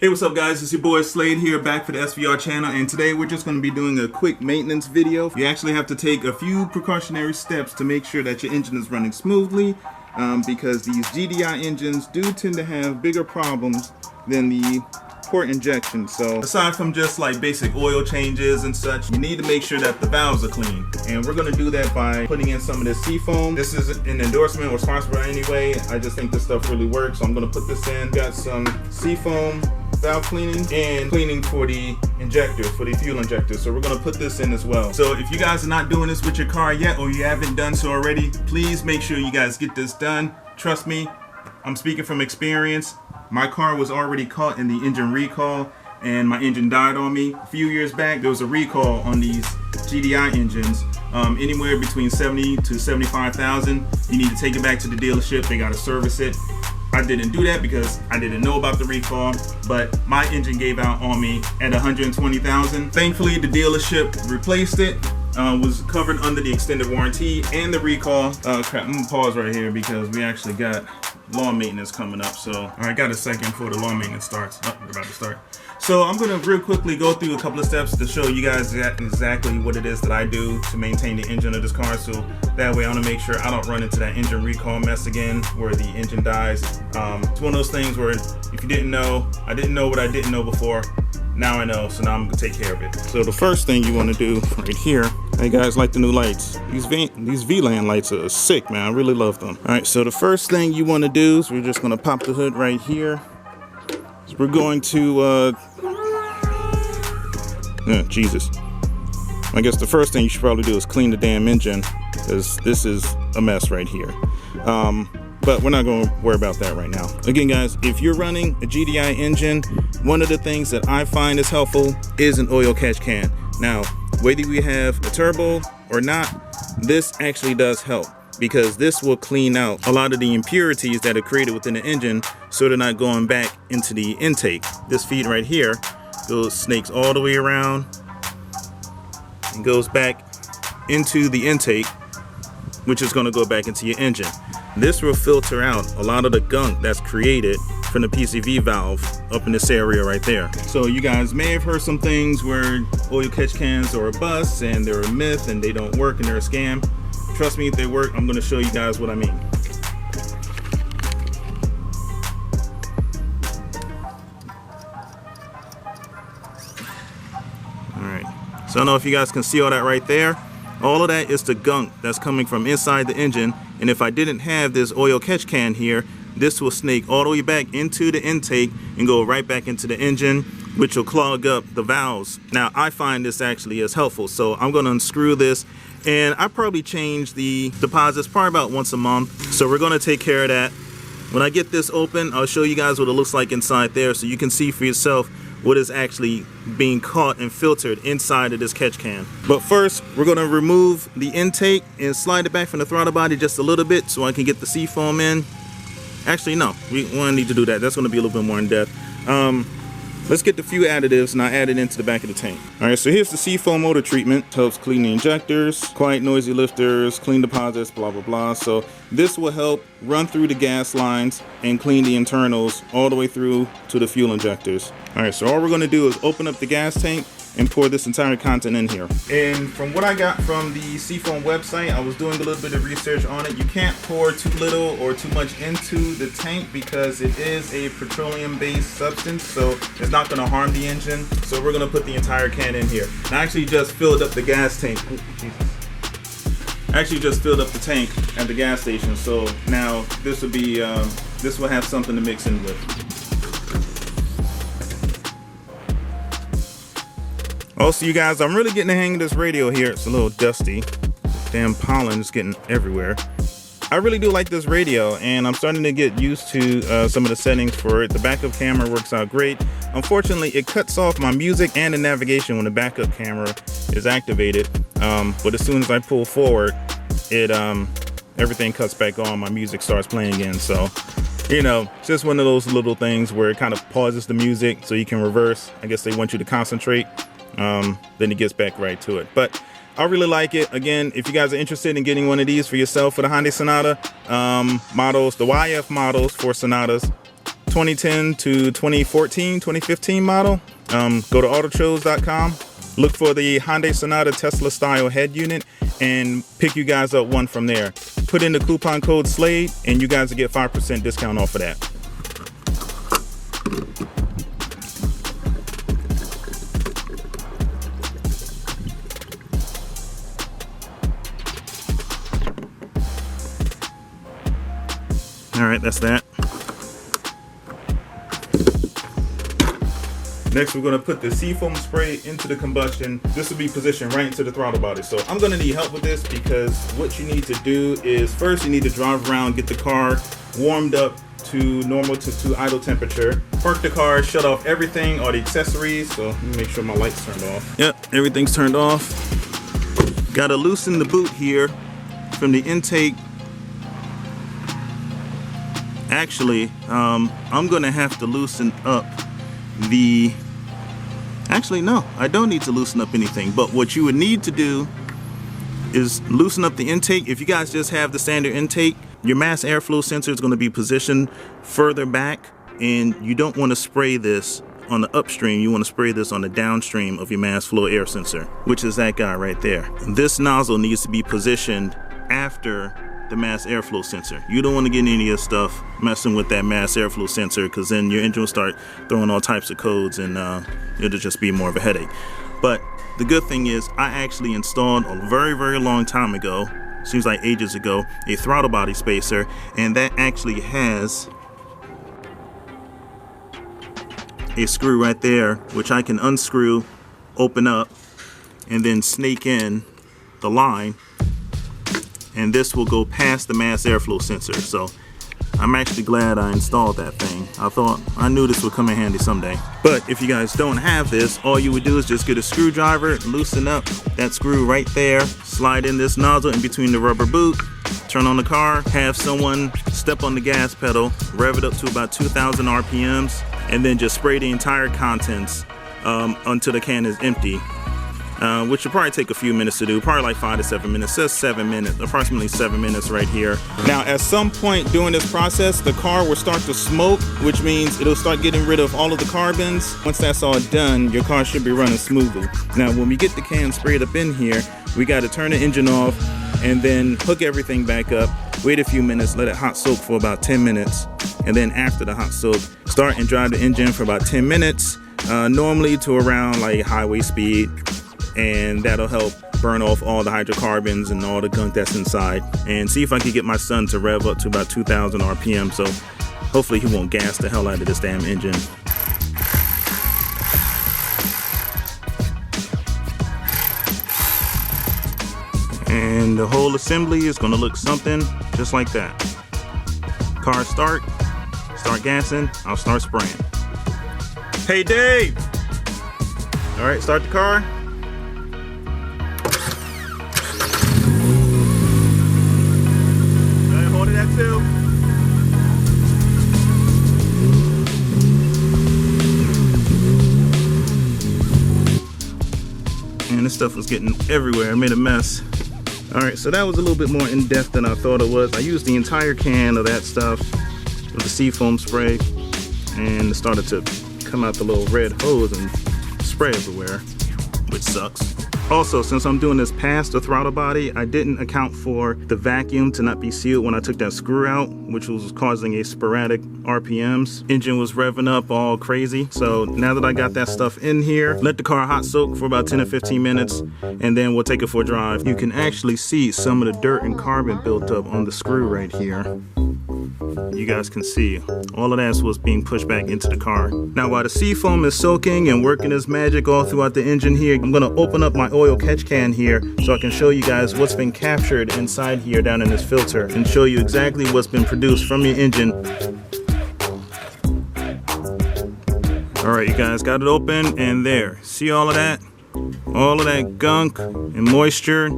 Hey, what's up guys, it's your boy Slade here, back for the SVR channel, and today we're just going to be doing a quick maintenance video. You actually have to take a few precautionary steps to make sure that your engine is running smoothly, because these GDI engines do tend to have bigger problems than the port injection. So aside from just like basic oil changes and such, you need to make sure that the valves are clean, and we're going to do that by putting in some of this Seafoam. This is an endorsement or sponsor anyway. I just think this stuff really works, so I'm going to put this in. Got some Seafoam valve cleaning and cleaning for the injector, for the fuel injector. So we're going to put this in as well. So if you guys are not doing this with your car yet, or you haven't done so already, please make sure you guys get this done. Trust me, I'm speaking from experience. My car was already caught in the engine recall, and my engine died on me. A few years back, there was a recall on these GDI engines. Anywhere between 70 to 75,000. You need to take it back to the dealership. They got to service it. I didn't do that because I didn't know about the recall, but my engine gave out on me at 120,000. Thankfully, the dealership replaced it. Was covered under the extended warranty and the recall. Crap, I'm gonna pause right here because we actually got lawn maintenance coming up. So I got a second before the lawn maintenance starts. Oh, we're about to start. So I'm gonna real quickly go through a couple of steps to show you guys exactly what it is that I do to maintain the engine of this car. So that way I wanna make sure I don't run into that engine recall mess again where the engine dies. It's one of those things where if you didn't know, I didn't know what I didn't know before. Now I know, so now I'm gonna take care of it. So the first thing you wanna do right here, hey guys, like the new lights. These VLAN lights are sick, man. I really love them. All right, so the first thing you wanna do is we're just gonna pop the hood right here. So we're going to, Jesus. I guess the first thing you should probably do is clean the damn engine, because this is a mess right here. But we're not going to worry about that right now. Again, guys, if you're running a GDI engine, one of the things that I find is helpful is an oil catch can. Now, whether we have a turbo or not, this actually does help, because this will clean out a lot of the impurities that are created within the engine, so they're not going back into the intake. This feed right here snakes all the way around and goes back into the intake, which is going to go back into your engine. This will filter out a lot of the gunk that's created from the PCV valve up in this area right there. So you guys may have heard some things where oil catch cans are a bust and they're a myth and they don't work and they're a scam. Trust me, if they work, I'm going to show you guys what I mean. Alright, so I don't know if you guys can see all that right there. All of that is the gunk that's coming from inside the engine, and if I didn't have this oil catch can here, this will snake all the way back into the intake and go right back into the engine, which will clog up the valves. Now, I find this actually is helpful, so I'm going to unscrew this, and I probably change the deposits probably about once a month, so we're going to take care of that. When I get this open, I'll show you guys what it looks like inside there so you can see for yourself what is actually being caught and filtered inside of this catch can. But first, we're gonna remove the intake and slide it back from the throttle body just a little bit so I can get the Seafoam in. Actually, no, we won't need to do that. That's gonna be a little bit more in depth. Let's get the few additives and I'll add it into the back of the tank. All right, so here's the Seafoam motor treatment. Helps clean the injectors, quiet noisy lifters, clean deposits, blah, blah, blah. So this will help run through the gas lines and clean the internals all the way through to the fuel injectors. All right, so all we're gonna do is open up the gas tank and pour this entire content in here. And from what I got from the Seafoam website, I was doing a little bit of research on it. You can't pour too little or too much into the tank because it is a petroleum-based substance, so it's not gonna harm the engine. So we're gonna put the entire can in here. And I actually just filled up the gas tank. Oh, Jesus. I actually just filled up the tank at the gas station, so now this will be, this will have something to mix in with. Also, you guys, I'm really getting the hang of this radio here. It's a little dusty. Damn pollen is getting everywhere. I really do like this radio, and I'm starting to get used to some of the settings for it. The backup camera works out great. Unfortunately, it cuts off my music and the navigation when the backup camera is activated. But as soon as I pull forward, it everything cuts back on. My music starts playing again. So, you know, it's just one of those little things where it kind of pauses the music so you can reverse. I guess they want you to concentrate. Then it gets back right to it. But I really like it. Again, if you guys are interested in getting one of these for yourself for the Hyundai Sonata models, the YF models for Sonatas, 2010 to 2014, 2015 model. Go to autotros.com, look for the Hyundai Sonata Tesla style head unit, and pick you guys up one from there. Put in the coupon code Slade, and you guys will get 5% discount off of that. All right, that's that. Next, we're gonna put the Seafoam spray into the Combustion. This will be positioned right into the throttle body. So I'm gonna need help with this, because what you need to do is first you need to drive around, get the car warmed up to normal to idle temperature. Park the car, shut off everything, all the accessories. So let me make sure my light's turned off. Yep, everything's turned off. Gotta loosen the boot here from the intake. Actually, I'm gonna have to loosen up the, actually no, I don't need to loosen up anything, but what you would need to do is loosen up the intake. If you guys just have the standard intake, your mass airflow sensor is going to be positioned further back, and you don't want to spray this on the upstream. You want to spray this on the downstream of your mass flow air sensor, which is that guy right there. This nozzle needs to be positioned after the mass airflow sensor. You don't want to get any of this stuff messing with that mass airflow sensor, because then your engine will start throwing all types of codes, and it'll just be more of a headache. But the good thing is, I actually installed a very, very long time ago, seems like ages ago, a throttle body spacer, and that actually has a screw right there, which I can unscrew, open up, and then snake in the line, and this will go past the mass airflow sensor. So I'm actually glad I installed that thing. I knew this would come in handy someday. But if you guys don't have this, all you would do is just get a screwdriver, loosen up that screw right there, slide in this nozzle in between the rubber boot, turn on the car, have someone step on the gas pedal, rev it up to about 2,000 RPMs, and then just spray the entire contents until the can is empty. Which will probably take a few minutes to do, probably like 5 to 7 minutes. It says 7 minutes, approximately 7 minutes right here. Now, at some point during this process, the car will start to smoke, which means it'll start getting rid of all of the carbons. Once that's all done, your car should be running smoothly. Now, when we get the can sprayed up in here, we got to turn the engine off and then hook everything back up, wait a few minutes, let it hot soak for about 10 minutes. And then after the hot soak, start and drive the engine for about 10 minutes, normally to around like highway speed. And that'll help burn off all the hydrocarbons and all the gunk that's inside. And see if I can get my son to rev up to about 2,000 RPM, so hopefully he won't gas the hell out of this damn engine. And the whole assembly is gonna look something just like that. Car start gassing, I'll start spraying. Hey Dave! All right, start the car. Too. And this stuff was getting everywhere. I made a mess. Alright, so that was a little bit more in-depth than I thought it was. I used the entire can of that stuff with the Seafoam spray, and it started to come out the little red hose and spray everywhere, which sucks. Also, since I'm doing this past the throttle body, I didn't account for the vacuum to not be sealed when I took that screw out, which was causing a sporadic RPMs. Engine was revving up all crazy. So now that I got that stuff in here, let the car hot soak for about 10 or 15 minutes, and then we'll take it for a drive. You can actually see some of the dirt and carbon built up on the screw right here. You guys can see all of that was being pushed back into the car. Now while the Seafoam is soaking and working its magic all throughout the engine here, I'm gonna open up my oil catch can here so I can show you guys what's been captured inside here down in this filter, and show you exactly what's been produced from your engine. All right, you guys got it open, and there, see all of that? All of that gunk and moisture,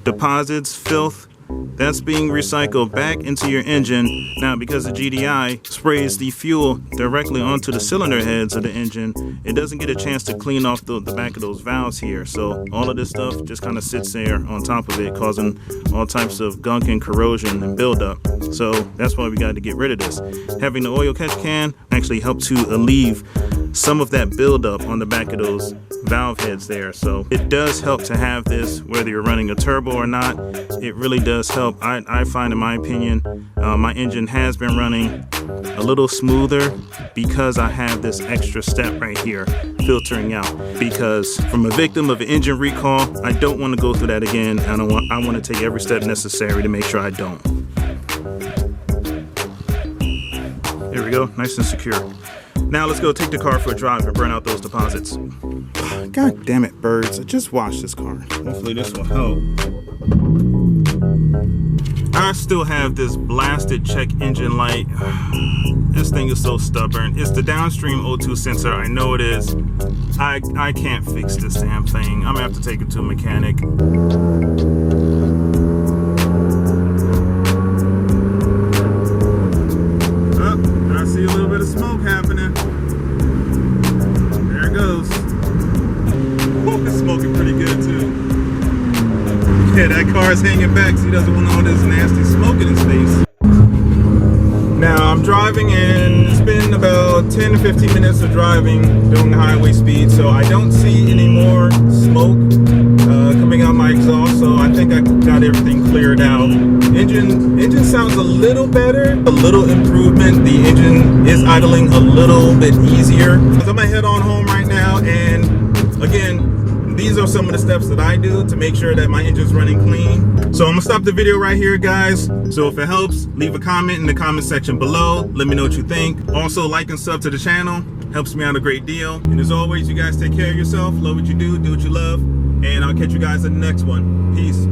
deposits, filth that's being recycled back into your engine. Now, because the GDI sprays the fuel directly onto the cylinder heads of the engine, it doesn't get a chance to clean off the back of those valves here. So all of this stuff just kind of sits there on top of it, causing all types of gunk and corrosion and buildup. So that's why we got to get rid of this. Having the oil catch can actually helped to alleviate some of that buildup on the back of those valve heads there. So it does help to have this, whether you're running a turbo or not. It really does help. I find, in my opinion, my engine has been running a little smoother because I have this extra step right here filtering out. Because from a victim of an engine recall, I don't want to go through that again. I want to take every step necessary to make sure I don't. There we go, nice and secure. Now let's go take the car for a drive and burn out those deposits. God damn it, birds. I just washed this car. Hopefully this will help. I still have this blasted check engine light. This thing is so stubborn. It's the downstream O2 sensor. I know it is. I can't fix this damn thing. I'm gonna have to take it to a mechanic. I see a little bit of smoke happening. There it goes. Ooh, it's smoking pretty good too. Yeah, that car is hanging back, so he doesn't want all this nasty smoke in his face. Now I'm driving and it's been about 10 to 15 minutes of driving doing the highway speed, so I don't see any more smoke coming out my exhaust, so I think I got everything cleared out. Engine sounds a little better, a little improvement. The engine is idling a little bit easier. I'm gonna head on home right now, and again, these are some of the steps that I do to make sure that my engine's running clean. So I'm gonna stop the video right here, guys. So if it helps, leave a comment in the comment section below. Let me know what you think. Also, like and sub to the channel. Helps me out a great deal. And as always, you guys take care of yourself. Love what you do what you love. And I'll catch you guys in the next one. Peace.